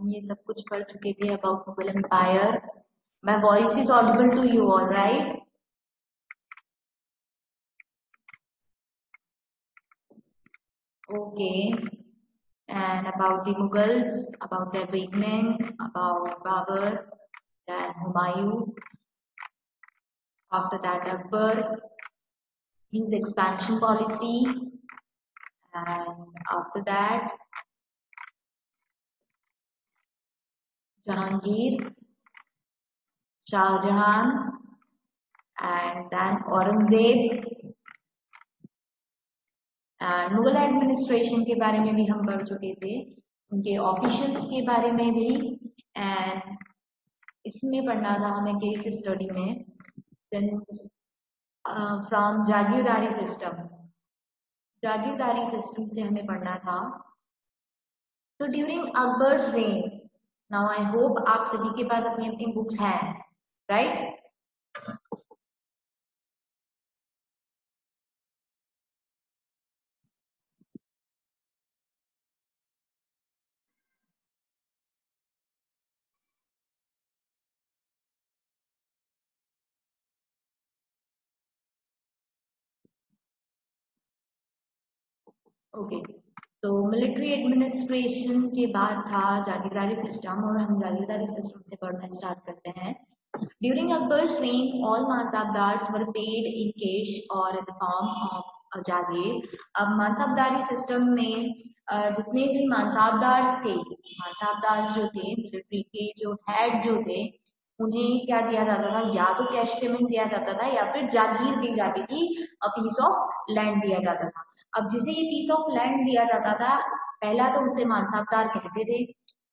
ये सब कुछ पढ़ चुके थे about Mughal empire. My voice is audible to you, all right? Okay. And about the Mughals, about their beginning, about Babur, then Humayun, after that Akbar, his expansion policy, and after that Jahangir, Shah Jahan, and then Aurangzeb. And Mughal administration के बारे में भी हम पढ़ चुके थे, उनके officials के बारे में भी. एंड इसमें पढ़ना था हमें केस स्टडी में सिंस फ्रॉम जागीरदारी सिस्टम से हमें पढ़ना था. तो during Akbar's rain, now I hope आप सभी के पास अपनी अपनी बुक्स हैं, राइट? ओके. तो मिलिट्री एडमिनिस्ट्रेशन के बाद था जागीरदारी सिस्टम, और हम जागीरदारी सिस्टम से पढ़ना स्टार्ट करते हैं. During Akbar's reign, all mansabdars were paid in cash और in the form of jagir. अब मानसाबदारी सिस्टम में जितने भी मानसाबदार्स जो थे मिलिट्री के, जो हेड जो थे, उन्हें क्या दिया जाता था? या तो कैश पेमेंट दिया जाता था या फिर जागीर दी जाती थी, अ पीस ऑफ लैंड दिया जाता था. अब जिसे ये पीस ऑफ लैंड दिया जाता था, पहला तो उसे मानसाबदार कहते थे,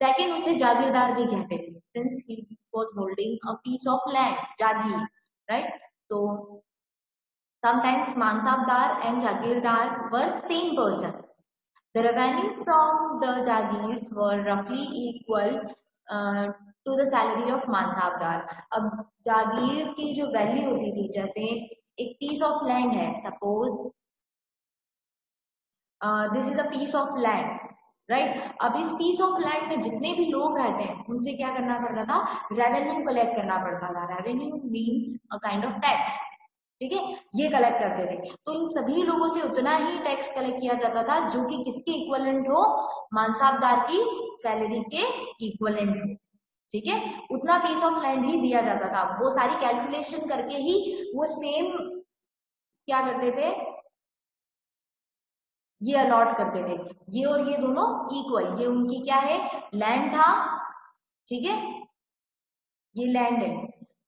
सेकंड उसे जागीरदार भी कहते थे, since he was holding a piece of land, जागीर, राइट? तो sometimes mansabdar and jagirdar were same person. The revenue from the jagirs were roughly equal to the salary of mansabdar. अब जागीर की जो वैल्यू होती थी, जैसे एक पीस ऑफ लैंड है, suppose this is a piece of land, right? अब इस पीस ऑफ लैंड में जितने भी लोग रहते हैं उनसे क्या करना पड़ता था? रेवेन्यू कलेक्ट करना पड़ता था. Revenue means a kind of tax, ठीक है? ये कलेक्ट करते थे. तो इन सभी लोगों से उतना ही टैक्स कलेक्ट किया जाता था जो कि किसके इक्वलेंट हो? मानसाबदार की सैलरी के इक्वलेंट हो, ठीक है? उतना पीस ऑफ लैंड ही दिया जाता था. वो सारी कैलकुलेशन करके ही वो सेम क्या करते थे? ये अलॉट करते थे. ये और ये दोनों इक्वल, ये उनकी क्या है? लैंड था, ठीक है? ये लैंड है,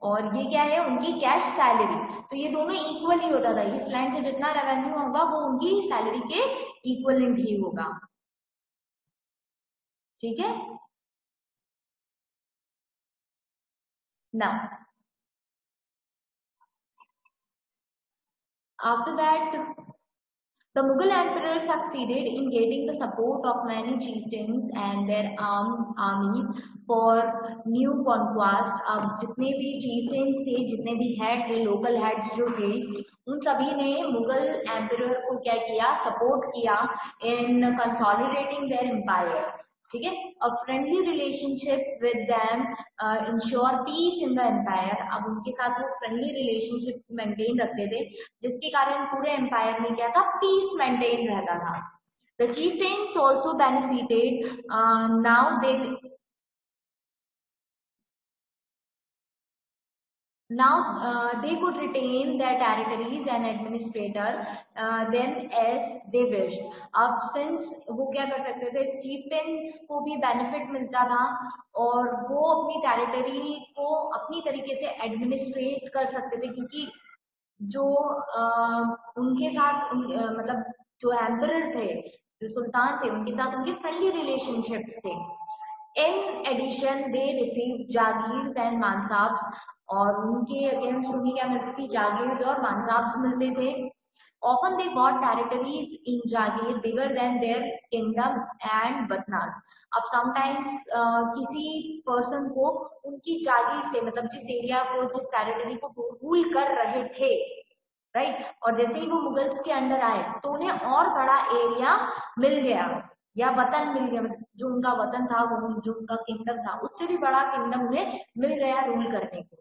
और ये क्या है? उनकी कैश सैलरी. तो ये दोनों इक्वल ही होता था. इस लैंड से जितना रेवेन्यू होगा वो उनकी सैलरी के इक्वलेंट ही होगा, ठीक है? Now after that the Mughal emperor succeeded in getting the support of many chieftains and their armies for new conquest. अब जितने भी chieftains थे, जितने भी head थे, local heads जो थे, उन सभी ने मुगल emperor को क्या किया? सपोर्ट किया in consolidating their empire, ठीक है? A friendly relationship with them ensure peace in the empire. अब उनके साथ वो फ्रेंडली रिलेशनशिप मेंटेन रखते थे, जिसके कारण पूरे एम्पायर में क्या था? पीस मेंटेन रहता था. The chieftains also benefited. Now they could retain their territories and administrator them as they wished. अब since वो क्या कर सकते थे? chieftains को भी benefit मिलता था और वो अपनी territory को अपनी तरीके से administrate कर सकते थे, क्योंकि जो उनके साथ मतलब जो emperor थे, जो सुल्तान थे, उनके साथ उनके friendly relationships थे. In addition, they received jagirs and मानसाब्स, और उनके अगेंस्ट उन्हें क्या मिलती थी? जागीर्स और मानसाब्स मिलते थे. Often they got territories in Jagir bigger than their kingdom and बदनास. अब sometimes किसी पर्सन को उनकी जागीर से, मतलब जिस एरिया को, जिस टेरिटरी को रूल कर रहे थे, राइट, और जैसे ही वो मुगल्स के अंडर आए तो उन्हें और बड़ा एरिया मिल गया, या वतन मिल गया, जो उनका वतन था, वो जो उनका किंगडम था, उससे भी बड़ा किंगडम उन्हें मिल गया रूल करने को,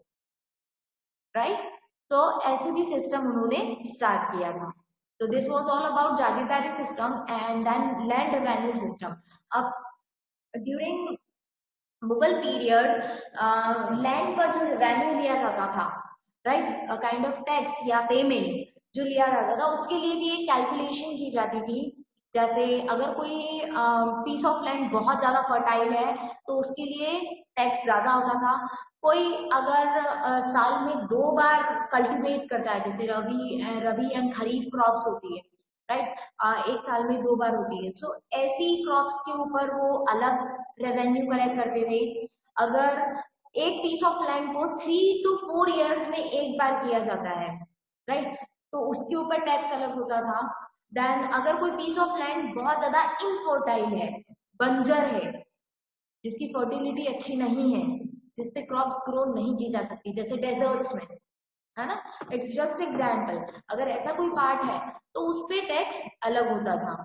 राइट। तो ऐसे भी सिस्टम उन्होंने स्टार्ट किया था। तो this was all about jagirdari system and then land revenue system. अब ड्यूरिंग मुगल पीरियड लैंड पर जो रेवेन्यू लिया जाता था, राइट, काइंड ऑफ टैक्स या पेमेंट जो लिया जाता था, उसके लिए भी एक कैलकुलेशन की जाती थी। जैसे अगर कोई पीस ऑफ लैंड बहुत ज्यादा फर्टाइल है तो उसके लिए टैक्स ज्यादा होता था। कोई अगर साल में 2 बार कल्टीवेट करता है, जैसे रबी एंड खरीफ क्रॉप्स होती है, राइट, एक साल में 2 बार होती है, सो ऐसी क्रॉप्स के ऊपर वो अलग रेवेन्यू कलेक्ट करते थे। अगर एक पीस ऑफ लैंड को 3 to 4 years में एक बार किया जाता है, राइट, तो उसके ऊपर टैक्स अलग होता था। देन अगर कोई पीस ऑफ लैंड बहुत ज्यादा इनफर्टाइल है, बंजर है, जिसकी फर्टिलिटी अच्छी नहीं है, जिसपे क्रॉप्स ग्रो नहीं की जा सकती, जैसे डेजर्ट्स में, है ना, इट्स जस्ट एग्जाम्पल, अगर ऐसा कोई पार्ट है तो उस पे टैक्स अलग होता था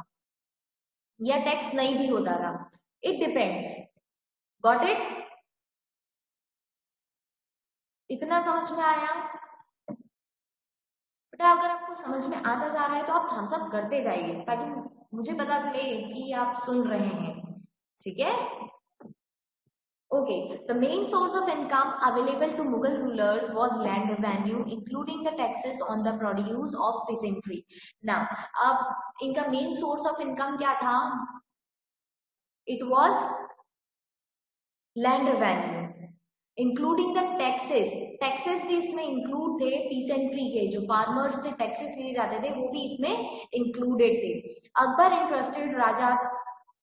या टैक्स नहीं भी होता था, इट डिपेंड्स। Got it? इतना समझ में आया? बेटा अगर आपको समझ में आता जा रहा है तो आप थम्स अप करते जाइए, ताकि मुझे पता चले कि आप सुन रहे हैं, ठीक है? Okay, the main source of income available to Mughal rulers was land revenue, including the taxes on the produce of peasantry. Now, अब इनका main source of income क्या था? It was land revenue, including the taxes. Taxes भी इसमें include थे, peasantry के जो farmers से taxes लिए जाते थे वो भी इसमें included थे. Akbar entrusted Raja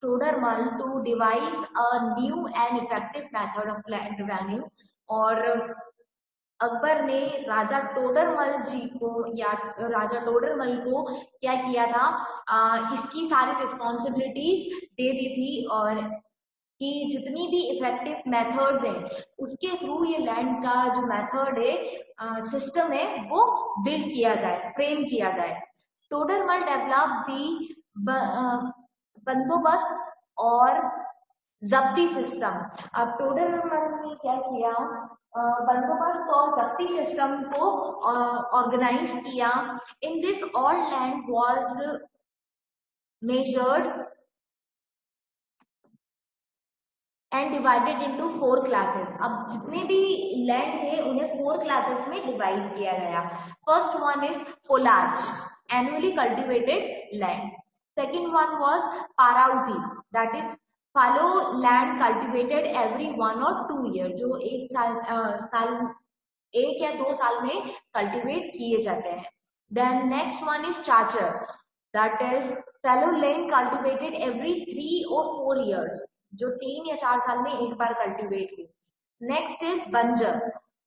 Todarmal to devise a new and effective method of land revenue, और अकबर ने राजा टोडरमल जी को या राजा टोडरमल को क्या किया था, इसकी सारी रिस्पॉन्सिबिलिटीज दे दी थी, और कि जितनी भी इफेक्टिव मेथड्स हैं उसके थ्रू ये लैंड का जो मेथड है, सिस्टम है, वो बिल्ड किया जाए, फ्रेम किया जाए। टोडरमल डेवलप दी बंदोबस्त और जब्ती सिस्टम। अब टोडरमल ने क्या किया, बंदोबस्त और जब्ती सिस्टम को ऑर्गेनाइज किया। In this all land was measured and divided into 4 classes. अब जितने भी लैंड थे उन्हें 4 क्लासेस में डिवाइड किया गया। First one is polaj, annually cultivated land. Second one was parauti, that is fallow land cultivated every 1 or 2 year, जो एक या 2 साल में कल्टिवेट किए जाते हैं। Then next one is chachar, that is fallow land cultivated every 3 or 4 years, जो 3 या 4 साल में एक बार कल्टिवेट हुई। नेक्स्ट इज बंजर,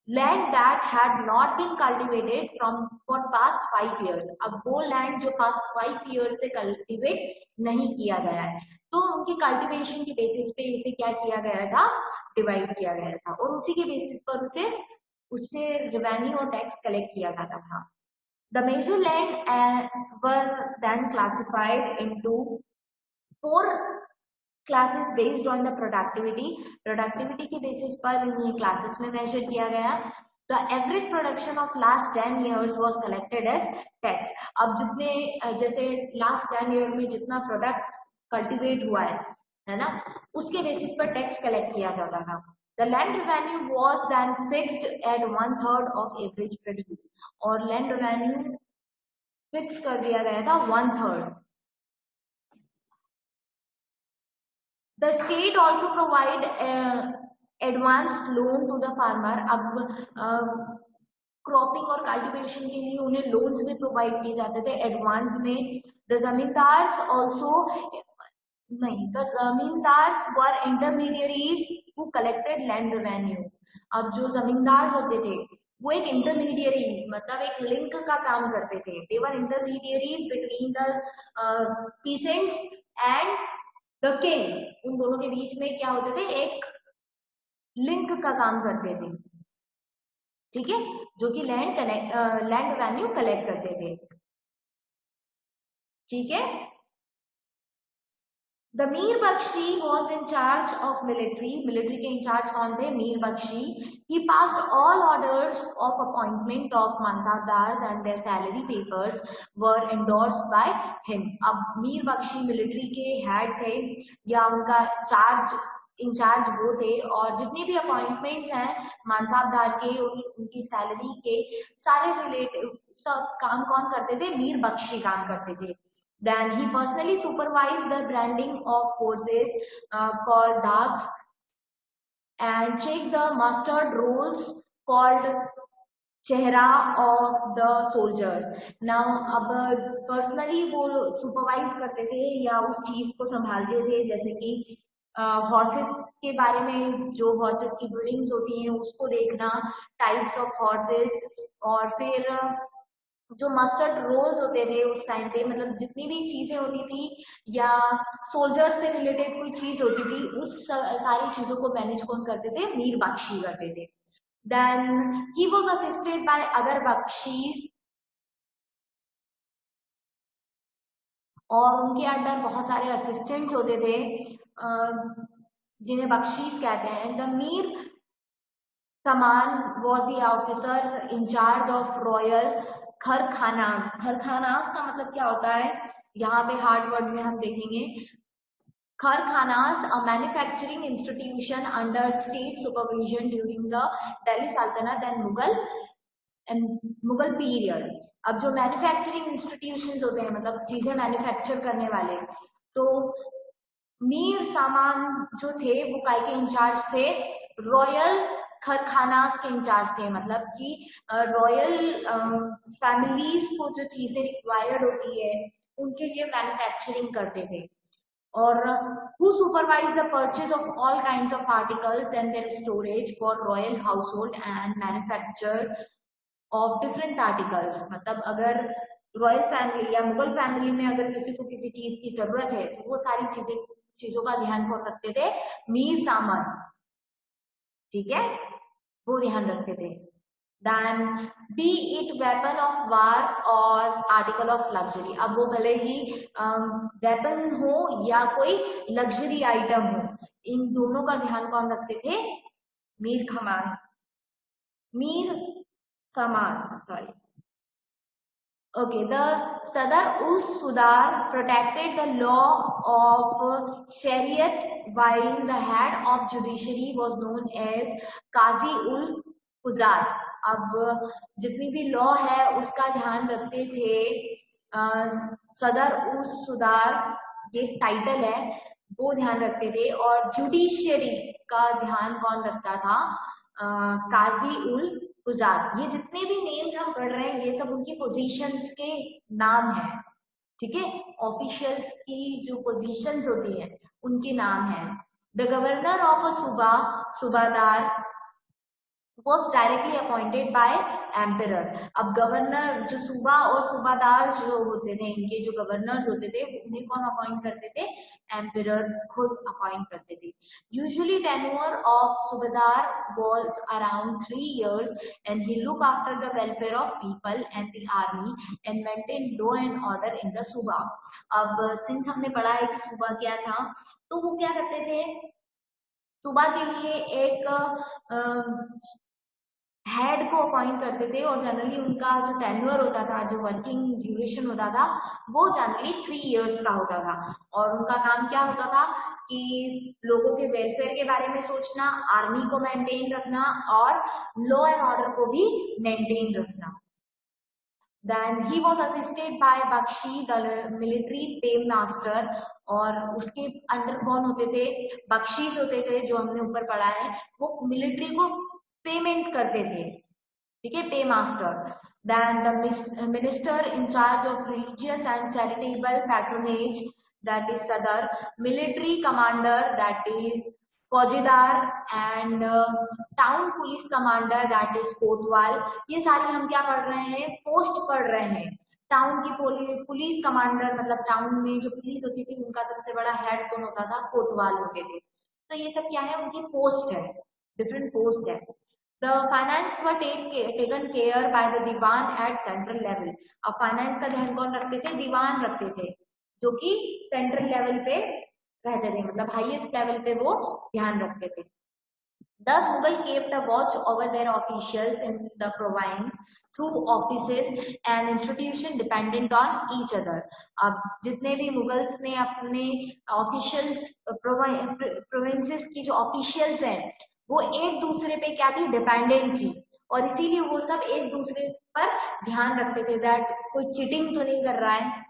land that had not been cultivated from for past 5 years। अब वो लैंड जो पास्ट 5 years से कल्टिवेट नहीं किया गया है, तो उनकी कल्टिवेशन के बेसिस पे इसे क्या किया गया था, डिवाइड किया गया था, और उसी के बेसिस पर उससे रेवेन्यू और टैक्स कलेक्ट किया जाता था। The major land were then classified into 4 classes based on the productivity. Productivity के बेसिस पर इन्हें क्लासेस में मेजर किया गया। The average production of last 10 years was collected as tax. अब जितने जैसे लास्ट 10 year में जितना प्रोडक्ट कल्टिवेट हुआ है ना, उसके बेसिस पर टैक्स कलेक्ट किया जाता था। The land revenue was then fixed at 1/3 of average produce, और लैंड रेवेन्यू फिक्स कर दिया गया था 1/3। The state also provide advanced loan to the farmer। अब क्रॉपिंग और कल्टिवेशन के लिए उन्हें लोन्स भी प्रोवाइड किए जाते थे एडवांस में। द जमींदार्स ऑल्सो नहीं, the zamindars were intermediaries who collected land revenues. अब जो जमींदार होते थे वो एक इंटरमीडियरीज, मतलब एक लिंक का काम करते थे। They were intermediaries between the peasants and the king. उन दोनों के बीच में क्या होते थे, एक लिंक का काम करते थे, ठीक है, जो कि लैंड रेवेन्यू कलेक्ट करते थे, ठीक है। The Mir Bakhshi was in charge of military, military के इंचार्ज कौन थे? Mir Bakhshi. He passed all orders of appointment of mansabdar and their salary papers were endorsed by him. अब मीर बख्शी मिलिट्री के हेड थे या उनका इंचार्ज वो थे, और जितने भी अपॉइंटमेंट्स हैं मानसाबदार के, उनकी सैलरी के सारे रिलेटिव सब काम कौन करते थे? मीर बख्शी काम करते थे. Then he personally supervised the branding of horses called dags and checked the mustard rolls called चेहरा ऑफ द सोल्जर्स. नाउ अब पर्सनली वो सुपरवाइज करते थे या उस चीज को संभालते थे, जैसे कि हॉर्सेस के बारे में, जो हॉर्सेस की ब्रीडिंग्स होती हैं उसको देखना, टाइप्स ऑफ हॉर्सेस, और फिर जो मस्टर्ड रोल्स होते थे उस टाइम पे, मतलब जितनी भी चीजें होती थी या सोल्जर्स से रिलेटेड कोई चीज होती थी, उस सारी चीजों को मैनेज कौन करते थे? मीर बख्शी करते थे. Then he was assisted by other bakhshis, और उनके अंडर बहुत सारे असिस्टेंट्स होते थे जिन्हें बख्शीस कहते हैं. The Mir Saman was the officer in charge of royal karkhanas. Karkhanas का मतलब क्या होता है? यहाँ पे हार्ड वर्ड में हम देखेंगे. खरखानास, a manufacturing institution under state supervision during the Delhi Sultanate and Mughal period. अब जो मैन्युफैक्चरिंग इंस्टीट्यूशंस होते हैं, मतलब चीजें मैन्युफैक्चर करने वाले, तो मीर सामान जो थे वो काय के इंचार्ज थे? रॉयल खरखानास के इंचार्ज थे. मतलब कि रॉयल फैमिलीज को जो चीजें रिक्वायर्ड होती है उनके लिए मैन्युफैक्चरिंग करते थे. और who supervise the purchase of all kinds of articles and their storage for royal household and manufacture of different articles. मतलब अगर रॉयल फैमिली या मुगल फैमिली में अगर किसी को किसी चीज की जरूरत है तो वो सारी चीजों का ध्यान कौन रखते थे? मीर सामान. ठीक है, वो ध्यान रखते थे. Then be it weapon of war or article of luxury. अब वो भले ही वेपन हो या कोई लग्जरी आइटम हो, इन दोनों का ध्यान कौन रखते थे? मीर सामान, sorry. Okay, the Sadr ul Sudar protected the law of Shariat, while the head of judiciary was known as Qazi ul Quzat. अब जितनी भी लॉ है उसका ध्यान रखते थे सदर उस सुदार, ये टाइटल है, वो ध्यान रखते थे. और जुडिशियरी का ध्यान कौन रखता था? काजी उल कुजात. ये जितने भी नेम्स हम पढ़ रहे हैं ये सब उनकी पोजीशंस के नाम है. ठीक है, ऑफिशियल्स की जो पोजीशंस होती है उनके नाम है. द गवर्नर ऑफ अ सूबा, सूबादार, was directly appointed by emperor. अब गवर्नर, जो सूबा और सूबादार जो होते थे, इनके जो गवर्नर्स होते थे उन्हें कौन अपॉइंट करते थे? एम्परर खुद अपॉइंट करते थे. Usually tenure of subadar was around 3 years and he look after the welfare of people and the army and maintain law and order in the सूबा. अब सिंस हमने पढ़ा है कि सूबा क्या था, तो वो क्या करते थे? सूबा के लिए एक हेड को अपॉइंट करते थे, और जनरली उनका जो टेन्योर होता था, जो वर्किंग ड्यूरेशन होता था, वो जनरली 3 इयर्स का होता था. और उनका काम क्या होता था कि लोगों के वेलफेयर के बारे में सोचना, आर्मी को मेंटेन रखना और लॉ एंड ऑर्डर को भी मेंटेन रखना. Then he was assisted by Bakhshi the military pay master. और उसके अंडर कौन होते थे? बख्शीस होते थे, जो हमने ऊपर पढ़ा है. वो मिलिट्री को पेमेंट करते थे. ठीक है, pay master. Then the minister in charge of religious and charitable patronage, that is sadr. Military commander, that is faujdar. And town police commander, that is kotwal. ये सारी हम क्या पढ़ रहे हैं? पोस्ट पढ़ रहे हैं. टाउन की पुलिस कमांडर, मतलब टाउन में जो पुलिस होती थी उनका सबसे बड़ा हेड कौन होता था? कोतवाल होते थे. तो ये सब क्या है? उनकी पोस्ट है, डिफरेंट पोस्ट है. The finance were taken care by the diwan at central level. अब फाइनेंस का ध्यान कौन रखते थे? दीवान रखते थे, जो कि सेंट्रल लेवल पे रहते थे, मतलब हाईएस्ट लेवल पे वो ध्यान रखते थे। Thus, Mughal kept a watch over their officials in the province through offices and institutions dependent on each other. अब जितने भी मुगल्स ने अपने ऑफिशियल्स प्रोविंसेस की जो ऑफिशियल्स हैं वो एक दूसरे पे क्या थी, डिपेंडेंट थी, और इसीलिए वो सब एक दूसरे पर ध्यान रखते थे दैट कोई चीटिंग तो नहीं कर रहा है।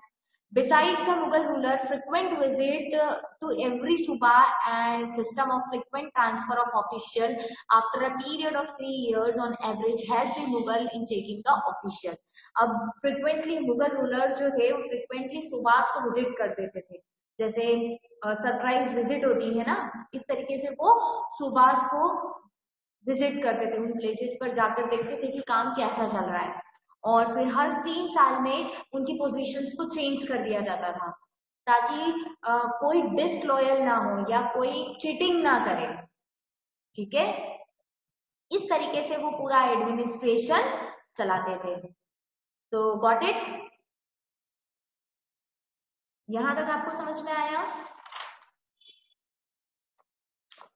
Besides the Mughal ruler, frequent visit to every Subah and system of frequent transfer of official after a period of 3 years on average helped the Mughal in checking the official. अब frequently Mughal rulers जो थे वो frequently सुबाह को visit कर देते थे, जैसे surprise visit होती है ना, इस तरीके से वो सुबाह को विजिट करते थे, उन प्लेसेस पर जाकर देखते थे कि काम कैसा चल रहा है, और फिर हर 3 साल में उनकी पोजीशंस को चेंज कर दिया जाता था ताकि कोई डिसलॉयल ना हो या कोई चीटिंग ना करे। ठीक है, इस तरीके से वो पूरा एडमिनिस्ट्रेशन चलाते थे। तो गॉट इट, यहां तक आपको समझ में आया?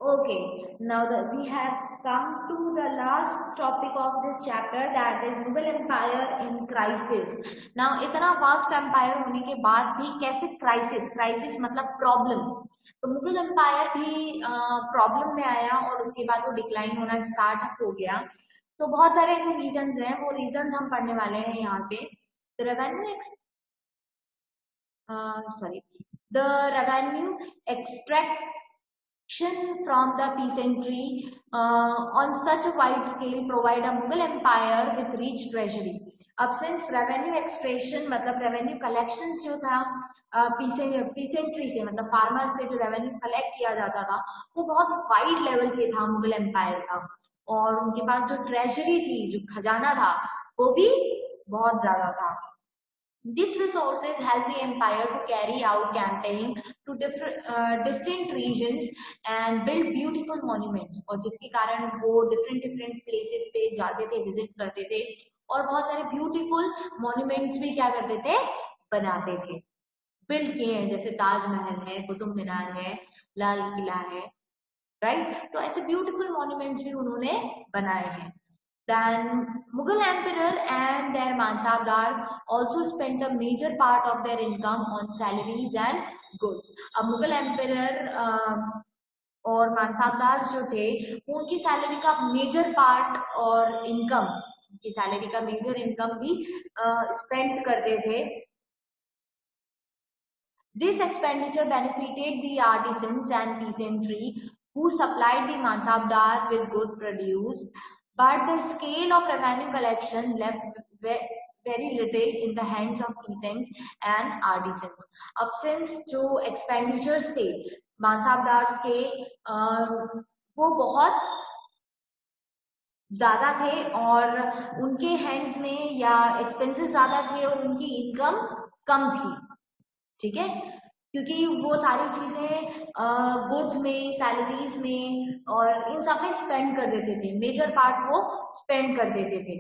Okay, now we have come to the last topic of this chapter, that is Mughal Empire in crisis. Now इतना vast empire होने के बाद भी कैसे crisis, crisis मतलब problem, तो मुगल एम्पायर भी प्रॉब्लम में आया और उसके बाद वो डिक्लाइन होना स्टार्ट हो गया। तो बहुत सारे ऐसे रीजंस हैं, वो रीजंस हम पढ़ने वाले हैं यहाँ पे। The revenue the revenue extract from the peasantry on such a wide scale provide a Mughal empire with rich treasury. अब since revenue extraction मतलब revenue collections जो था peasantry से मतलब फार्मर से जो रेवेन्यू कलेक्ट किया जाता था वो बहुत वाइड लेवल पे था मुगल एम्पायर का, और उनके पास जो ट्रेजरी थी, जो खजाना था, वो भी बहुत ज्यादा था। These resources help the empire to carry out campaign to distant regions and build beautiful monuments, और जिसके कारण वो different places पे जाते थे, विजिट करते थे, और बहुत सारे beautiful monuments भी क्या करते थे, बनाते थे, बिल्ड किए हैं, जैसे ताजमहल है, कुतुब मीनार है, लाल किला है, राइट। तो ऐसे ब्यूटीफुल मॉन्यूमेंट्स भी उन्होंने बनाए हैं। Then Mughal emperor and their mansabdar also spent a major part of their income on salaries and goods. अब मुगल एम्परर और मानसाबदार जो थे उनकी सैलरी का मेजर पार्ट और इनकम, उनकी सैलरी का मेजर इनकम भी स्पेंड करते थे। This expenditure benefited the artisans and peasantry who supplied the mansabdar with good produce, but the scale of revenue collection left very little in the hands of peasants and artisans. अब since जो expenditures थे मांसाबदार्स के वो बहुत ज्यादा थे और उनके हैंड्स में या एक्सपेंसेस ज्यादा थे और उनकी इनकम कम थी। ठीक है, क्योंकि वो सारी चीजें गुड्स में, सैलरीज में और इन सब में स्पेंड कर देते थे, मेजर पार्ट वो स्पेंड कर देते थे,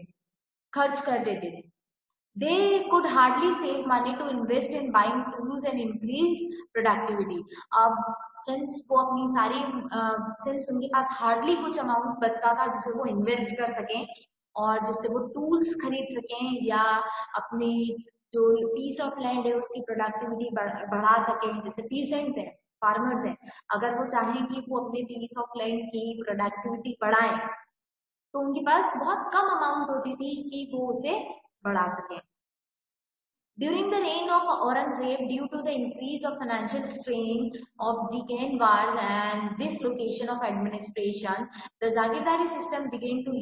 खर्च कर देते थे। They could hardly save money to invest in buying tools and increase productivity. अब सिंस वो अपनी सारी सिंस उनके पास हार्डली कुछ अमाउंट बचता था जिसे वो इन्वेस्ट कर सकें और जिससे वो टूल्स खरीद सकें या अपनी जो पीस ऑफ लैंड है उसकी प्रोडक्टिविटी बढ़ा सके, जैसे पीसेंट्स हैं, फार्मर्स हैं, अगर वो चाहें कि वो अपने पीस ऑफ लैंड की प्रोडक्टिविटी बढ़ाएं तो उनके पास बहुत कम अमाउंट होती थी कि वो उसे बढ़ा सके। During the reign of Aurangzeb, due to the increase of financial strain of Deccan wars and dislocation of administration, the Zagirdari system began to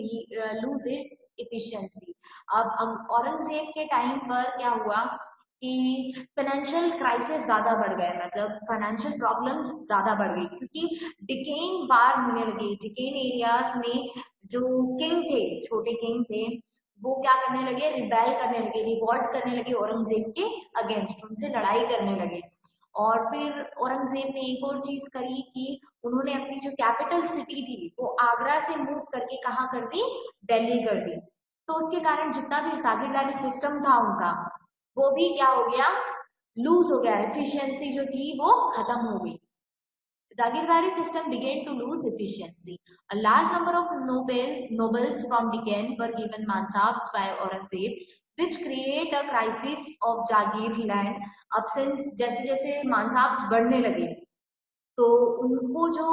lose its efficiency. अब औरंगजेब के टाइम पर क्या हुआ कि फाइनेंशियल क्राइसिस ज्यादा बढ़ गए, मतलब फाइनेंशियल प्रॉब्लम्स ज्यादा बढ़ गई क्योंकि डिकेन वार होने लगे। डिकेन एरियाज में जो किंग थे, छोटे किंग थे, वो क्या करने लगे, रिबेल करने लगे, रिवॉल्ट करने लगे औरंगजेब के अगेंस्ट, उनसे लड़ाई करने लगे। और फिर औरंगजेब ने एक और चीज करी कि उन्होंने अपनी जो कैपिटल सिटी थी वो आगरा से मूव करके कहाँ कर दी, दिल्ली कर दी। तो उसके कारण जितना भी जागीरदारी सिस्टम था उनका वो भी क्या हो गया, लूज हो गया, एफिशिएंसी जो थी वो खत्म हो गई। Jagirdari system began to lose efficiency. A large number of nobles from Deccan were given mansabs by Aurangzeb, which create a crisis of Jagir land. अब since जैसे जैसे मानसाब्स बढ़ने लगे तो उनको जो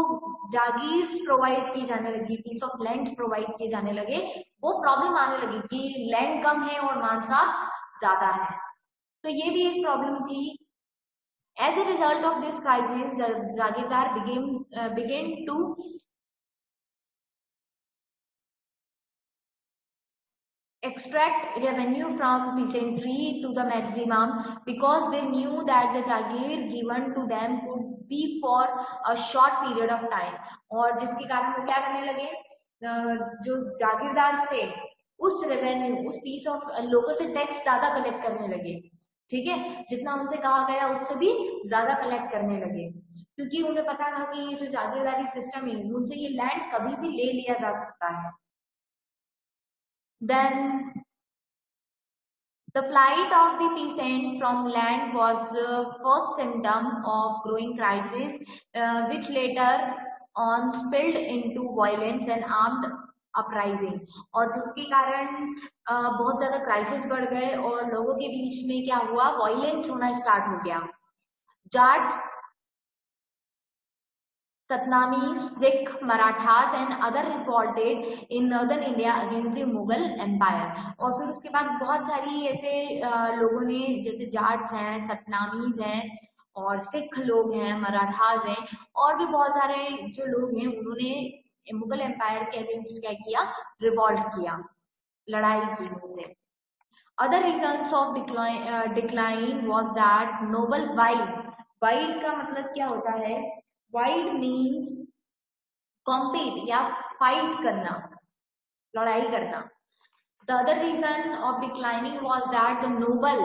जागीर्स प्रोवाइड की जाने लगी, पीस ऑफ लैंड प्रोवाइड किए जाने लगे, वो प्रॉब्लम आने लगी कि लैंड कम है और मानसाब्स ज्यादा है। तो ये भी एक प्रॉब्लम थी। As a result of this crisis, Jagirdar began to extract revenue from peasantry to the maximum because they knew that the Jagir given to them could be for a short period of time। और जिसके कारण वो क्या करने लगे, जो जागीरदार थे उस रेवेन्यू, उस पीस ऑफ लोगों से टैक्स ज्यादा कलेक्ट करने लगे। ठीक है, जितना उनसे कहा गया उससे भी ज्यादा कलेक्ट करने लगे, क्योंकि उन्हें पता था कि ये जो जागीरदारी सिस्टम है उनसे ये लैंड कभी भी ले लिया जा सकता है। Then the flight of the peasant from land was the first symptom of growing crisis, which later on spilled into violence and armed uprising. और जिसके कारण बहुत ज्यादा क्राइसिस बढ़ गए और लोगों के बीच में क्या हुआ, वायलेंस होना स्टार्ट हो गया। Jats, Satnamis, Sikh, Marathas and other revolted in northern India against the Mughal Empire। और फिर उसके बाद बहुत सारी ऐसे लोगों ने, जैसे जाट्स हैं, सतनामीज हैं और सिख लोग हैं, मराठास हैं और भी बहुत सारे जो लोग हैं, उन्होंने मुगल एम्पायर के अगेंस्ट क्या किया, रिवॉल्ट किया, लड़ाई की उनसे। Other reasons of decline was that noble wide का मतलब क्या होता है, वाइड मीन्स कॉम्पीट या फाइट करना, लड़ाई करना। The other reason of declining was that the noble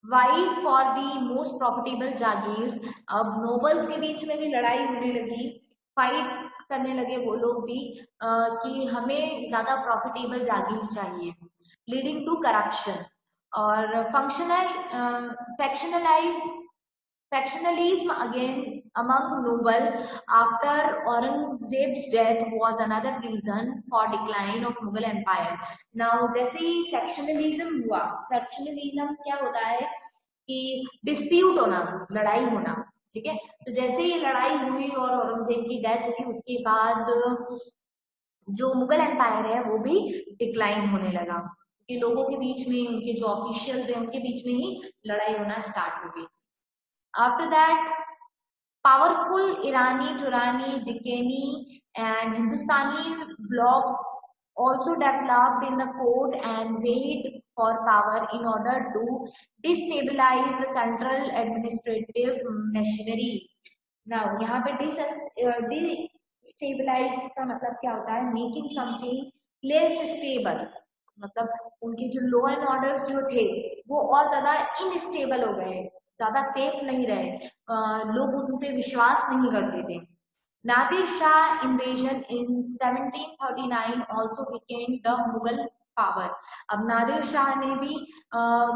vied for the most profitable jagirs. अब नोबल्स के बीच में भी लड़ाई होने लगी, फाइट करने लगे वो लोग भी कि हमें ज्यादा प्रॉफिटेबल जागीर चाहिए, लीडिंग टू करप्शन और Factionalism against among noble after Aurangzeb's death was another reason for decline of Mughal Empire। Now जैसे ही factionalism हुआ, factionalism क्या होता है कि dispute होना, लड़ाई होना। ठीक है, तो जैसे ही लड़ाई हुई और औरंगजेब की डेथ हुई, उसके बाद जो मुगल एम्पायर है वो भी डिक्लाइन होने लगा, कि लोगों के बीच में, उनके जो ऑफिशियल्स हैं उनके बीच में ही लड़ाई होना स्टार्ट हो गई। After that, powerful Irani, Durrani, Deccani and Hindustani blocks also developed in the court and weighed for power in order to destabilize the central administrative machinery। Now, यहाँ पे destabilize का मतलब क्या होता है, making something less stable, मतलब उनके जो लॉ एंड ऑर्डर्स जो थे वो और ज्यादा इनस्टेबल हो गए, ज्यादा सेफ नहीं रहे, लोग उन पे विश्वास नहीं करते थे। Nadir Shah invasion in 1739 also became the Mughal power. अब नादिर शाह ने भी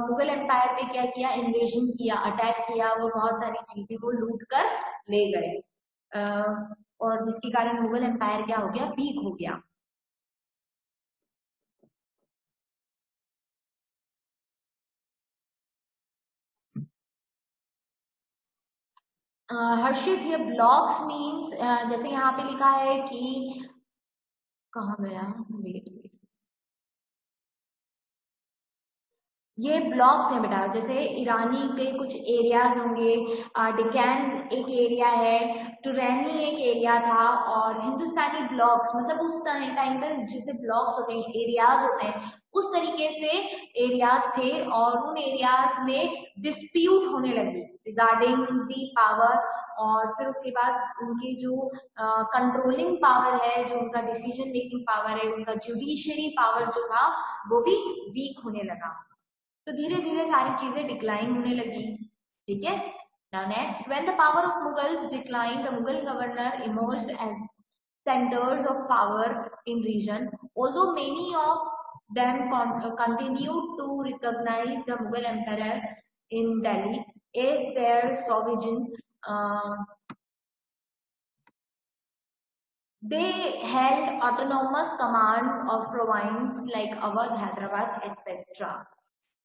मुगल एम्पायर पे क्या किया, इन्वेजन किया, अटैक किया और बहुत सारी चीजें वो लूट कर ले गए, और जिसके कारण मुगल एम्पायर क्या हो गया, वीक हो गया। हर्षित, ये ब्लॉक्स मीन्स जैसे यहाँ पे लिखा है कि, कहाँ गया, वेट, ये ब्लॉक्स हैं बेटा। जैसे ईरानी के कुछ एरियाज होंगे, डिकैन एक एरिया है, टुरैनी एक एरिया था, और हिंदुस्तानी ब्लॉक्स मतलब उस टाइम पर जैसे ब्लॉक्स होते हैं, एरियाज होते हैं, उस तरीके से एरियाज थे। और उन एरियाज में डिस्प्यूट होने लगी रिगार्डिंग दी पावर, और फिर उसके बाद उनकी जो कंट्रोलिंग पावर है, जो उनका डिसीजन मेकिंग पावर है, उनका जुडिशरी पावर जो था वो भी वीक होने लगा। तो धीरे धीरे सारी चीजें डिक्लाइन होने लगी। ठीक है, now next, when the power of Mughals declined, the Mughal governor emerged as centers of power in region, although many of them continued to recognize the Mughal emperor in Delhi as their sovereign। they held autonomous command of province like Awadh, Hyderabad, etc.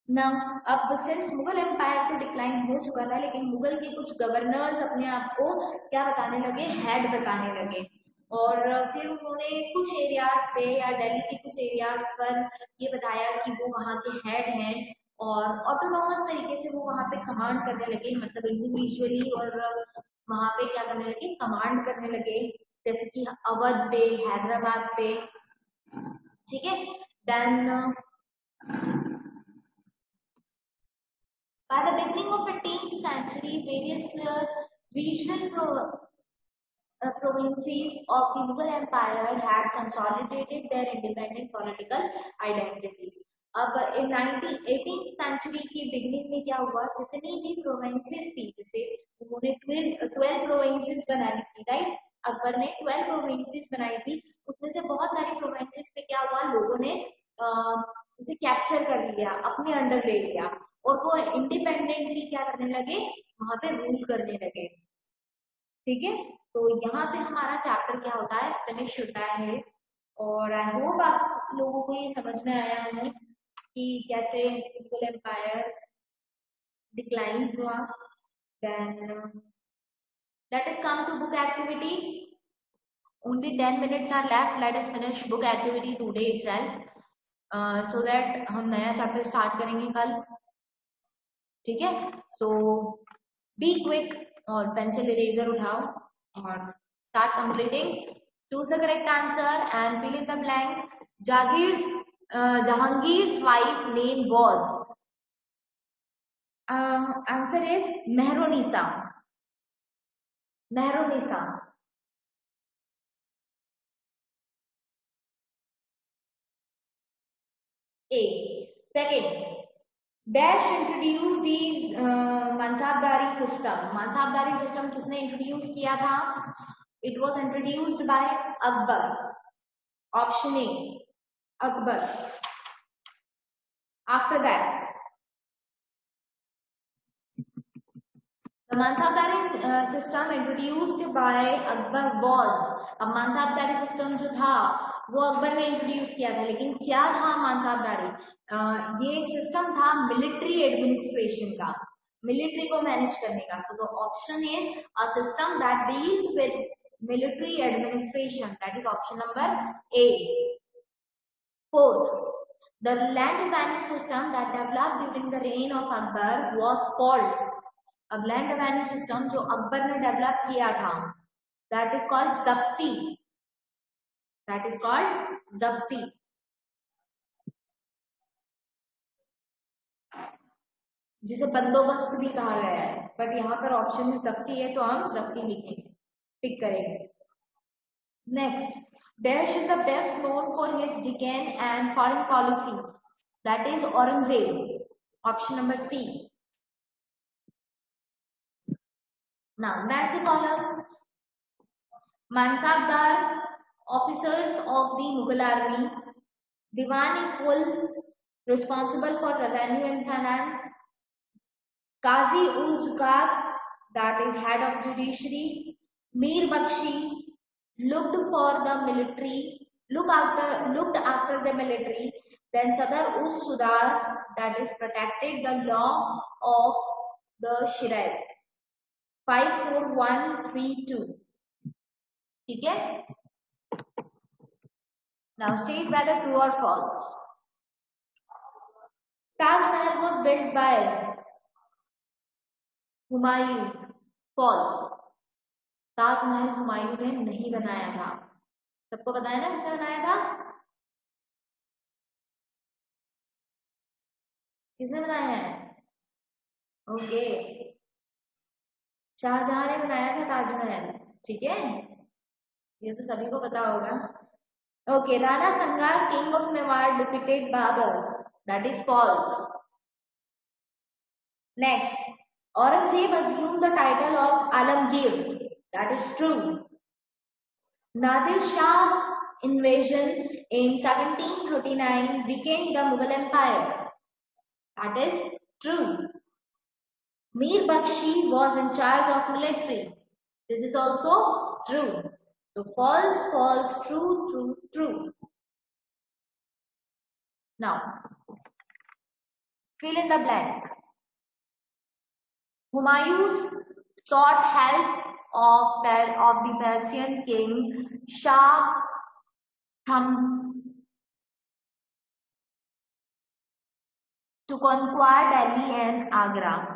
Now, अब since Mughal empire तो decline हो चुका था, लेकिन मुगल के कुछ governors अपने आप को क्या बताने लगे, हेड बताने लगे, और फिर उन्होंने कुछ एरियाज पे या दिल्ली के कुछ एरियाज पर ये बताया कि वो वहाँ के हेड हैं, और ऑटोनॉमस तरीके से वो वहाँ पे कमांड करने लगे, मतलब इंडिविजुअली, और वहाँ पे क्या करने लगे, कमांड करने लगे, जैसे कि अवध पे, हैदराबाद पे, ठीक है। Then by the beginning of 18th century, various regional provinces of the Mughal Empire had consolidated their independent political identities. अब इन 18th सेंचुरी की बिगनिंग में क्या हुआ, जितनी भी प्रोविंसेस थी, जैसे उन्होंने 12 प्रोविंसेस बनाई थी, राइट, अकबर ने 12 प्रोविंसेस बनाई थी, उसमें से बहुत सारी प्रोविंसेस पे क्या हुआ, लोगों ने उसे कैप्चर कर लिया, अपने अंडर ले लिया, और वो इंडिपेंडेंटली क्या करने लगे, वहां पे रूल करने लगे, ठीक है। तो यहाँ पे हमारा चैप्टर क्या होता है, फिनिश होता है, और आई होप आप लोगों को ये समझ में आया है कि कैसे मुगल एम्पायर डिक्लाइन हुआ। Then let us come to book activity, only 10 minutes are left, let us finish book activity today itself, so that हम नया चैप्टर स्टार्ट करेंगे कल, ठीक है। सो बी क्विक, और पेंसिल इरेजर उठाओ और start completing, choose the correct answer and fill in the blank. Jahangir's wife name was, answer is Mehrunissa, Mehrunissa. A. Second, Dash introduced the Mansabdari system. Mansabdari system किसने introduce किया था? It was introduced by Akbar. Option A, Akbar. After that, the Mansabdari system introduced by Akbar was, अब mansabdari system जो था वो अकबर ने introduce किया था, लेकिन क्या था मानसाबदारी, ये एक सिस्टम था मिलिट्री एडमिनिस्ट्रेशन का, मिलिट्री को मैनेज करने का। So the option is a system that deals with military administration, that is option number A. Fourth, the land revenue system that developed during the reign of Akbar was called, अब land revenue system जो अकबर ने develop किया था, that is called जब्ती, that is called जब्ती। जिसे बंदोबस्त भी कहा गया है, बट यहाँ पर ऑप्शन में जब्ती है तो हम जब्ती लिखेंगे, टिक करेंगे। Next, Dash is the best known for his Deccan and foreign policy, that is Aurangzeb, option number C. Now match the column. Mansabdar, officers of the Mughal army. Diwan equal, responsible for revenue and finance. Qazi ul Zakat, that is head of judiciary. Mir Bakshi, looked for the military, looked after the military. Then Sadar us Sudar, that is protected the law of the Shiraz. 54132, ठीक है। Now state whether true or false. Taj Mahal was built by Humayun, false. Taj Mahal Humayun ने नहीं बनाया था, सबको पता है ना किसने बनाया था, किसने बनाया है? ओके, शाहजहां ने बनाया था ताजमहल, ठीक है, ये तो सभी को पता होगा। Okay, Rana Sanga king of Mewar defeated Babur, that is false. Next, Aurangzeb assumed the title of Alamgir, that is true. Nadir Shah's invasion in 1739 weakened the Mughal Empire, that is true. Mir Bakshi was in charge of military. This is also true. So false, false, true, true, true. Now fill in the blank. Humayun sought help of the Persian king Shah Thumb to conquer Delhi and Agra.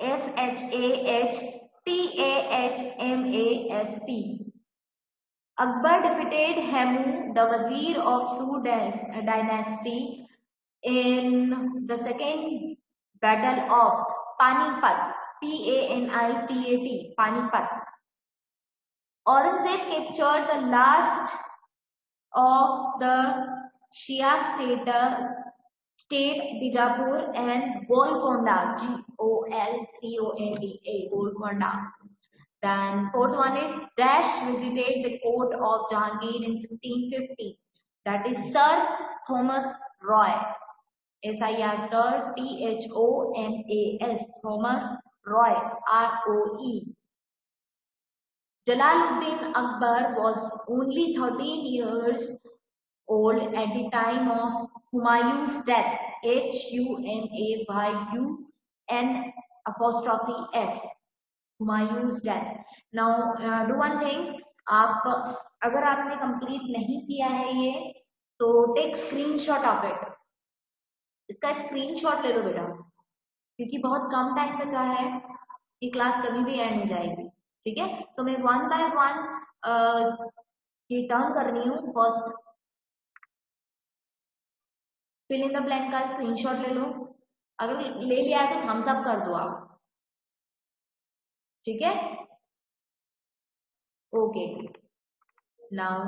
Shahmasp. Akbar defeated Hemu, the Wazir of Su dynasty, in the second battle of Panipat. Panipat. Panipat. Aurangzeb captured the last of the Shia state Bijapur and Golconda, Golconda, Golconda. Then fourth one is Dash visited the court of Jahangir in 1650. That is Sir Thomas Roy. SIR Sir THOMAS Thomas Roy ROE. Jalaluddin Akbar was only 13 years old at the time of Humayun's death. HUMAYUN''S. Humayun's death. Now do one thing. आप अगर आपने complete नहीं किया है ये तो take screenshot of it. इसका screenshot ले लो बेटा, क्योंकि बहुत कम टाइम बचा है, ये क्लास कभी भी एंड हो जाएगी. ठीक है, तो मैं वन बाय वन ये टर्न कर रही हूँ. First fill in the blank का स्क्रीनशॉट ले लो. अगर ले लिया है तो थम्स अप कर दो आप. ठीक है, ओके. नाउ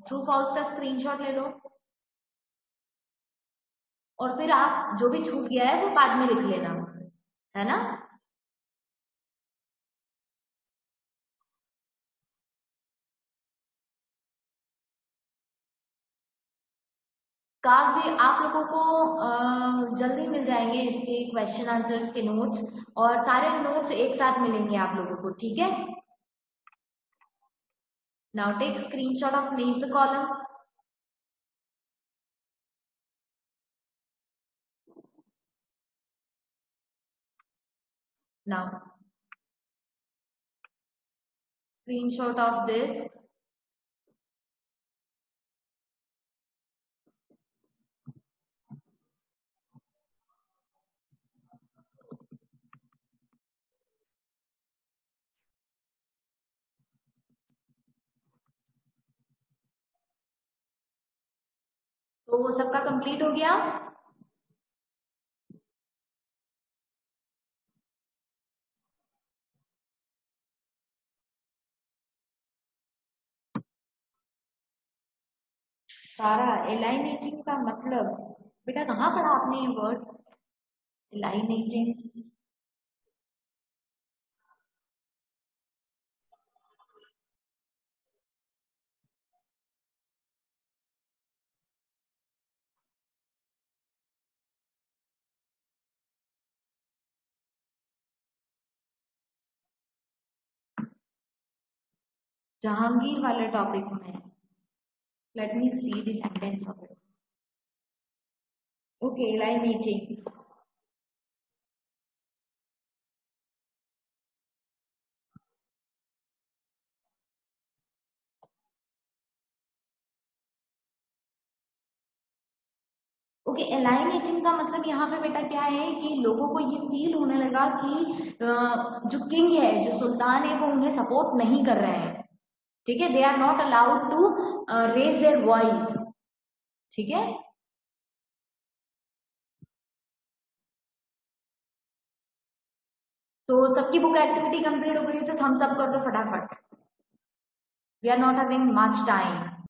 ट्रू फॉल्स का स्क्रीनशॉट ले लो और फिर आप जो भी छूट गया है वो बाद में लिख लेना, है ना. काव्य आप लोगों को जल्दी मिल जाएंगे इसके क्वेश्चन आंसर्स के नोट्स, और सारे नोट्स एक साथ मिलेंगे आप लोगों को. ठीक है, now take screenshot of match the column. Now screenshot of this. तो वो सबका कंप्लीट हो गया. सारा एलाइनेटिंग का मतलब बेटा कहाँ पढ़ा आपने ये वर्ड एलाइनेटिंग? जहांगीर वाले टॉपिक में. Let me see the sentence of it. Okay, alienating. Okay, alienating का मतलब यहाँ पे बेटा क्या है कि लोगों को ये फील होने लगा कि जो किंग है, जो सुल्तान है, वो उन्हें सपोर्ट नहीं कर रहे हैं. ठीक है, they are not allowed to raise their voice. ठीक है, तो सबकी बुक एक्टिविटी कंप्लीट हो गई तो थम्स अप कर दो फटाफट. We are not having much time.